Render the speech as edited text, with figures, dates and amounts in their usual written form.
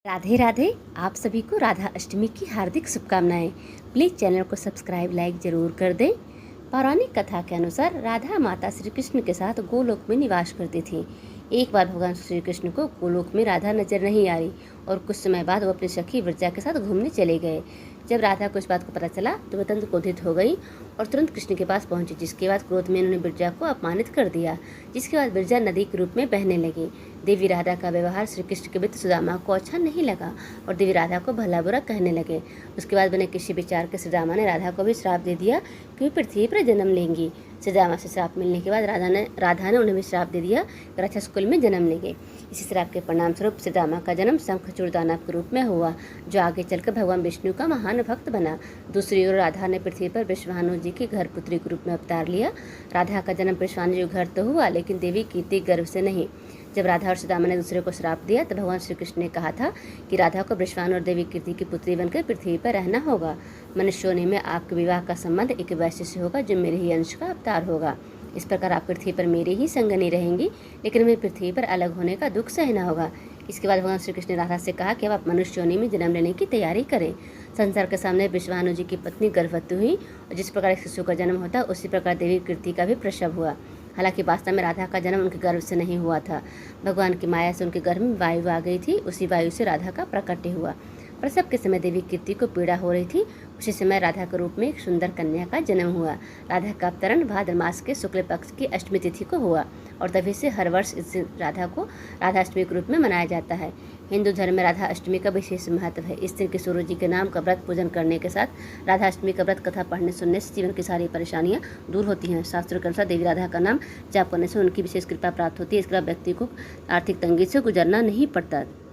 राधे राधे। आप सभी को राधा अष्टमी की हार्दिक शुभकामनाएं। प्लीज़ चैनल को सब्सक्राइब लाइक जरूर कर दें। पौराणिक कथा के अनुसार राधा माता श्री कृष्ण के साथ गोलोक में निवास करती थी। एक बार भगवान श्री कृष्ण को गोलोक में राधा नजर नहीं आ रही और कुछ समय बाद वो अपनी सखी व्रजा के साथ घूमने चले गए। जब राधा को इस बात को पता चला तो वह अत्यंत क्रोधित हो गई और तुरंत कृष्ण के पास पहुंची, जिसके बाद क्रोध में उन्होंने बिरजा को अपमानित कर दिया, जिसके बाद बिरजा नदी के रूप में बहने लगी। देवी राधा का व्यवहार श्री कृष्ण के मित्र सुदामा को अच्छा नहीं लगा और देवी राधा को भला बुरा कहने लगे। उसके बाद बिना किसी विचार के सुदामा ने राधा को भी श्राप दे दिया कि वे पृथ्वी पर जन्म लेंगी। सुदामा से श्राप मिलने के बाद राधा ने उन्हें भी श्राप दे दिया कि राक्षस कुल में जन्म लेंगे। इसी श्राप के परिणाम स्वरूप सुदामा का जन्म शंखचूड़ दानव के रूप में हुआ, जो आगे चलकर भगवान विष्णु का महान भक्त बना। दूसरी ओर राधा ने पृथ्वी पर विश्वानु जी की घर पुत्री के रूप में अवतार लिया। राधा का जन्म विश्वानु जी घर तो हुआ, लेकिन देवी कीर्ति गर्भ से नहीं। जब राधा और सुदामा ने दूसरे को श्राप दिया तो भगवान श्री कृष्ण ने कहा था कि राधा को विश्वानु और देवी कीर्ति की पुत्री बनकर पृथ्वी पर रहना होगा। मनुष्य योनि में आपके विवाह का संबंध एक वैश्य से होगा जो मेरे ही अंश का अवतार होगा। इस प्रकार आप पृथ्वी पर मेरे ही संगनी रहेंगी, लेकिन हमें पृथ्वी पर अलग होने का दुख सहना होगा। इसके बाद भगवान श्री कृष्ण ने राधा से कहा कि अब आप मनुष्य योनि में जन्म लेने की तैयारी करें। संसार के सामने विश्वानु जी की पत्नी गर्भवती हुई और जिस प्रकार एक शिशु का जन्म होता उसी प्रकार देवी कीर्ति का भी प्रसव हुआ। हालांकि वास्तव में राधा का जन्म उनके गर्भ से नहीं हुआ था। भगवान की माया से उनके गर्भ में वायु आ गई थी। उसी वायु से राधा का प्रकट हुआ। प्रसव के समय देवी कीर्ति को पीड़ा हो रही थी। उसी समय राधा के रूप में एक सुंदर कन्या का जन्म हुआ। राधा का अवतरण भाद्र मास के शुक्ल पक्ष की अष्टमी तिथि को हुआ और तभी से हर वर्ष इस राधा को राधा अष्टमी के रूप में मनाया जाता है। हिंदू धर्म में राधा अष्टमी का विशेष महत्व है। इस दिन किशोर जी के नाम का व्रत पूजन करने के साथ राधा अष्टमी का व्रत कथा पढ़ने सुनने से जीवन की सारी परेशानियां दूर होती हैं। शास्त्रों के अनुसार देवी राधा का नाम जाप करने से उनकी विशेष कृपा प्राप्त होती है। इसके बाद व्यक्ति को आर्थिक तंगी से गुजरना नहीं पड़ता।